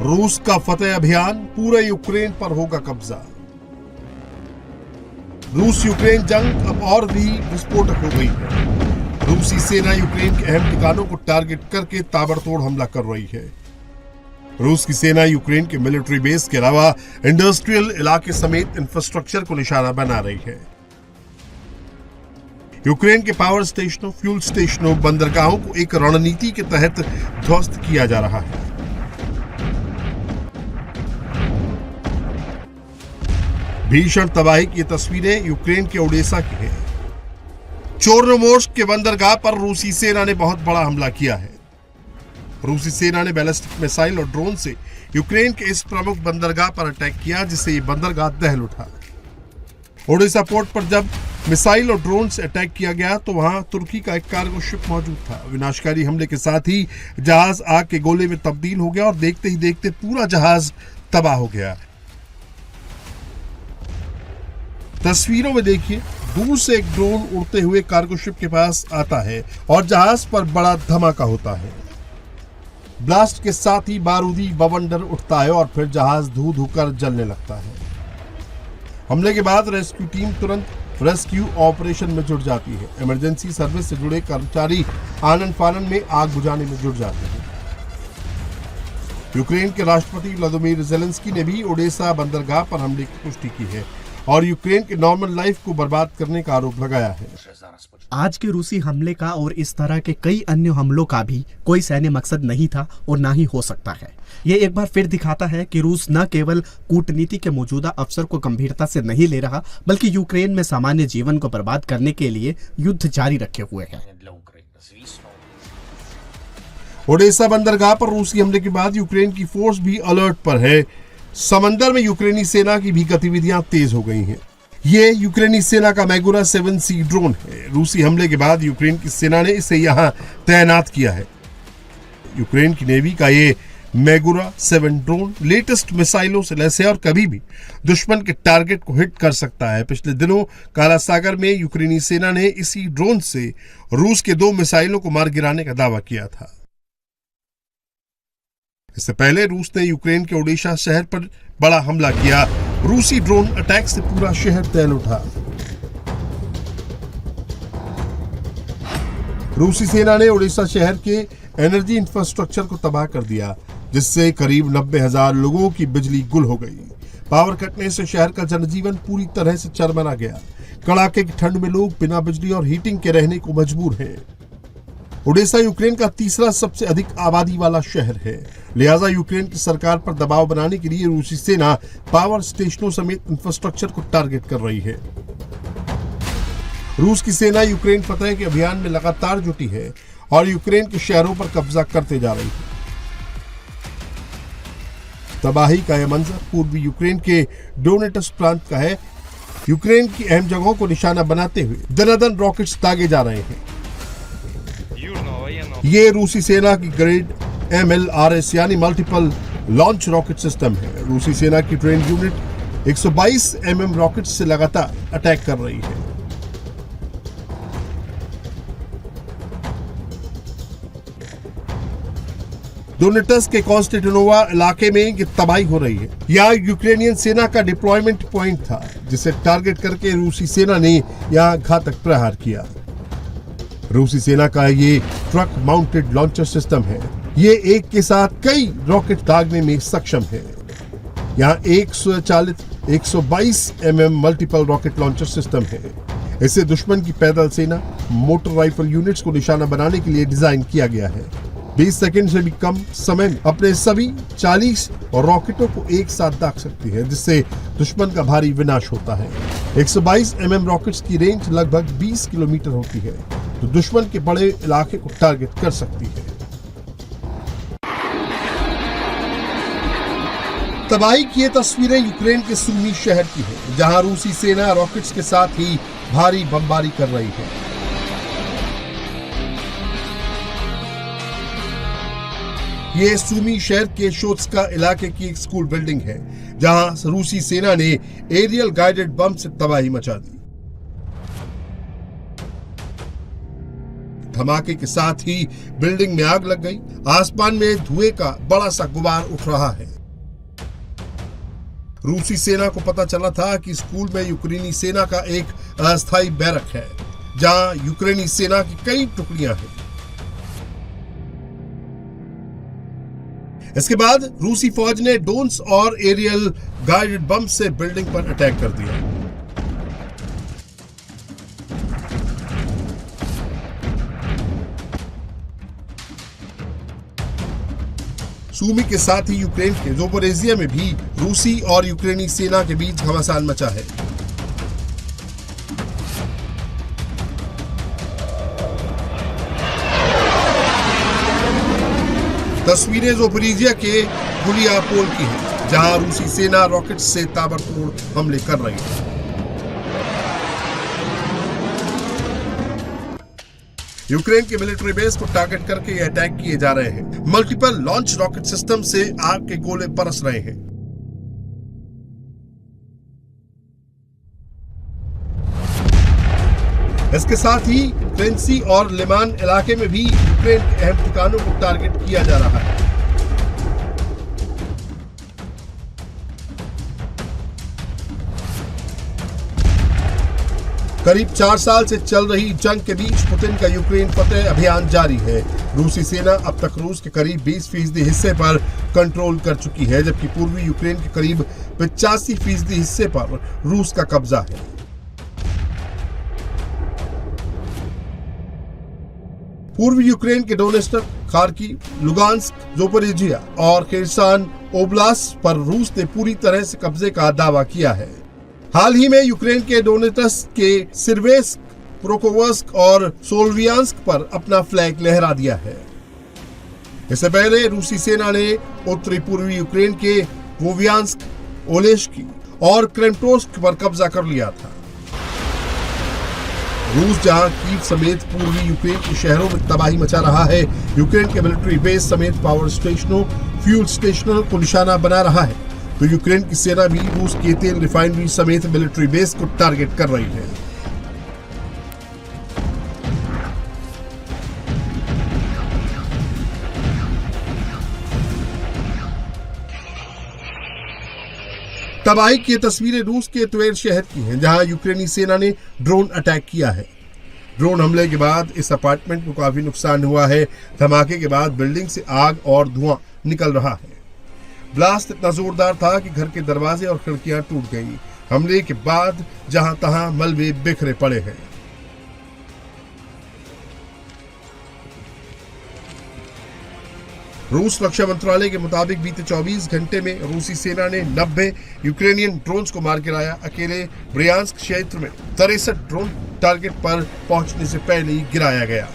रूस का फतेह अभियान, पूरे यूक्रेन पर होगा कब्जा। रूस यूक्रेन जंग अब और भी विस्फोटक हो गई है। रूसी सेना यूक्रेन के अहम ठिकानों को टारगेट करके ताबड़तोड़ हमला कर रही है। रूस की सेना यूक्रेन के मिलिट्री बेस के अलावा इंडस्ट्रियल इलाके समेत इंफ्रास्ट्रक्चर को निशाना बना रही है। यूक्रेन के पावर स्टेशनों, फ्यूल स्टेशनों, बंदरगाहों को एक रणनीति के तहत ध्वस्त किया जा रहा है। भीषण तबाही की तस्वीरें यूक्रेन के ओडेसा की हैं। चोर्नोमोर्स्क के बंदरगाह पर रूसी सेना ने बहुत बड़ा हमला किया है। रूसी सेना ने बैलिस्टिक मिसाइल और ड्रोन से यूक्रेन के इस प्रमुख बंदरगाह पर अटैक किया, जिससे ये बंदरगाह दहल उठा। ओडेसा पोर्ट पर जब मिसाइल और ड्रोन से अटैक किया गया तो वहां तुर्की का एक कार्गो शिप मौजूद था। विनाशकारी हमले के साथ ही जहाज आग के गोले में तब्दील हो गया और देखते ही देखते पूरा जहाज तबाह हो गया। तस्वीरों में देखिए, दूर से एक ड्रोन उड़ते हुए कार्गो शिप के पास आता है और जहाज पर बड़ा धमाका होता है। ब्लास्ट के साथ ही बारूदी बवंडर उठता है और फिर जहाज धू धू कर जलने लगता है। हमले के बाद रेस्क्यू टीम तुरंत रेस्क्यू ऑपरेशन में जुट जाती है। इमरजेंसी सर्विस से जुड़े कर्मचारी आनन फानन में आग बुझाने में जुट जाते हैं। यूक्रेन के राष्ट्रपति व्लादिमीर ज़ेलेंस्की ने भी ओडेसा बंदरगाह पर हमले की पुष्टि की है और यूक्रेन के नॉर्मल लाइफ को बर्बाद करने का आरोप लगाया है। आज के रूसी हमले का और इस तरह के कई अन्य हमलों का भी कोई सैन्य मकसद नहीं था और ना ही हो सकता है। ये एक बार फिर दिखाता है कि रूस न केवल कूटनीति के मौजूदा अवसर को गंभीरता से नहीं ले रहा, बल्कि यूक्रेन में सामान्य जीवन को बर्बाद करने के लिए युद्ध जारी रखे हुए है। ओडेसा बंदरगाह पर रूसी हमले के बाद यूक्रेन की फोर्स भी अलर्ट पर है। समंदर में यूक्रेनी सेना की भी गतिविधियां तेज हो गई हैं। ये यूक्रेनी सेना का मैगुरा 7C ड्रोन है। रूसी हमले के बाद यूक्रेन की सेना ने इसे यहां तैनात किया है। यूक्रेन की नेवी का ये मैगुरा 7 ड्रोन लेटेस्ट मिसाइलों से लैस है और कभी भी दुश्मन के टारगेट को हिट कर सकता है। पिछले दिनों काला सागर में यूक्रेनी सेना ने इसी ड्रोन से रूस के 2 मिसाइलों को मार गिराने का दावा किया था। इससे पहले रूस ने यूक्रेन के ओडेसा शहर पर बड़ा हमला किया। रूसी ड्रोन अटैक से पूरा शहर दहल उठा। रूसी सेना ने ओडेसा शहर के एनर्जी इंफ्रास्ट्रक्चर को तबाह कर दिया, जिससे करीब 90,000 लोगों की बिजली गुल हो गई। पावर कटने से शहर का जनजीवन पूरी तरह से चरमरा गया। कड़ाके की ठंड में लोग बिना बिजली और हीटिंग के रहने को मजबूर हैं। ओडेसा यूक्रेन का तीसरा सबसे अधिक आबादी वाला शहर है, लिहाजा यूक्रेन की सरकार पर दबाव बनाने के लिए रूसी सेना पावर स्टेशनों समेत इंफ्रास्ट्रक्चर को टारगेट कर रही है। रूस की सेना यूक्रेन फतेह के अभियान में लगातार जुटी है और यूक्रेन के शहरों पर कब्जा करते जा रही है। तबाही का यह मंजर पूर्वी यूक्रेन के डोनेट्स प्रांत का है। यूक्रेन की अहम जगहों को निशाना बनाते हुए दनादन रॉकेट्स दागे जा रहे हैं। ये रूसी सेना की ग्रेड MLRS यानी मल्टीपल लॉन्च रॉकेट सिस्टम है। रूसी सेना की ट्रेन यूनिट 122 mm रॉकेट से लगातार अटैक कर रही है। डोनेट्स के कॉन्स्टेंटिनोवा इलाके में ये तबाही हो रही है। यहाँ यूक्रेनियन सेना का डिप्लॉयमेंट पॉइंट था, जिसे टारगेट करके रूसी सेना ने यहाँ घातक प्रहार किया। रूसी सेना का ये ट्रक माउंटेड लॉन्चर सिस्टम है। ये एक के साथ कई रॉकेट दागने में सक्षम है। यहाँ एक स्वचालित 122 mm multiple rocket launcher system है। इसे दुश्मन की पैदल सेना, मोटर राइफल यूनिट्स को निशाना बनाने के लिए डिजाइन किया गया है। 20 सेकंड से भी कम समय में अपने सभी 40 रॉकेटों को एक साथ दाग सकती है, जिससे दुश्मन का भारी विनाश होता है। 122 mm रॉकेट्स की रेंज लगभग 20 किलोमीटर होती है, तो दुश्मन के बड़े इलाके को टारगेट कर सकती है। तबाही की ये तस्वीरें यूक्रेन के सूमी शहर की है, जहां रूसी सेना रॉकेट्स के साथ ही भारी बमबारी कर रही है। ये सूमी शहर के शोत्स्का इलाके की एक स्कूल बिल्डिंग है, जहां रूसी सेना ने एरियल गाइडेड बम से तबाही मचा दी। धमाके के साथ ही बिल्डिंग में आग लग गई। आसमान में धुएं का बड़ा सा गुबार उठ रहा है। रूसी सेना को पता चला था कि स्कूल में यूक्रेनी सेना का एक अस्थायी बैरक है जहां यूक्रेनी सेना की कई टुकड़ियां हैं। इसके बाद रूसी फौज ने ड्रोन्स और एरियल गाइडेड बम से बिल्डिंग पर अटैक कर दिया। सूमी के साथ ही यूक्रेन के ज़पोरिज़िया में भी रूसी और यूक्रेनी सेना के बीच घमासान मचा है। तस्वीरें ज़पोरिज़िया के गुलियापोल की हैं, जहां रूसी सेना रॉकेट से ताबड़तोड़ हमले कर रही है। यूक्रेन के मिलिट्री बेस को टारगेट करके ये अटैक किए जा रहे हैं। मल्टीपल लॉन्च रॉकेट सिस्टम से आग के गोले बरस रहे हैं। इसके साथ ही क्रेंसी और लिमान इलाके में भी यूक्रेन के अहम ठिकानों को टारगेट किया जा रहा है। करीब 4 साल से चल रही जंग के बीच पुतिन का यूक्रेन फतेह अभियान जारी है। रूसी सेना अब तक रूस के करीब 20% हिस्से पर कंट्रोल कर चुकी है, जबकि पूर्वी यूक्रेन के करीब 85% हिस्से पर रूस का कब्जा है। पूर्वी यूक्रेन के डोनेस्टर, खार्किव, लुगांस्क, ज़पोरिज़िया और खेर्सन ओब्लास्ट पर रूस ने पूरी तरह से कब्जे का दावा किया है। हाल ही में यूक्रेन के डोनेट्स्क के सिर्वेस्क, प्रोकोवस्क और सोल्वियांस्क पर अपना फ्लैग लहरा दिया है। इससे पहले रूसी सेना ने उत्तरी पूर्वी यूक्रेन के वोवियांस्क, ओलेश्की और क्रेमटोर्स्क पर कब्जा कर लिया था। रूस जहां कीव समेत पूर्वी यूक्रेन के शहरों में तबाही मचा रहा है, यूक्रेन के मिलिट्री बेस समेत पावर स्टेशनों, फ्यूल स्टेशनों को निशाना बना रहा है, तो यूक्रेन की सेना भी रूस के तेल रिफाइनरी समेत मिलिट्री बेस को टारगेट कर रही है। तबाही की तस्वीरें रूस के ट्वेर शहर की हैं, जहां यूक्रेनी सेना ने ड्रोन अटैक किया है। ड्रोन हमले के बाद इस अपार्टमेंट को काफी नुकसान हुआ है। धमाके के बाद बिल्डिंग से आग और धुआं निकल रहा है। ब्लास्ट इतना जोरदार था कि घर के दरवाजे और खिड़कियां टूट गई। हमले के बाद जहां तहां मलबे बिखरे पड़े हैं। रूस रक्षा मंत्रालय के मुताबिक बीते 24 घंटे में रूसी सेना ने 90 यूक्रेनियन ड्रोन्स को मार गिराया। अकेले ब्रियांस्क क्षेत्र में 63 ड्रोन टारगेट पर पहुंचने से पहले ही गिराया गया।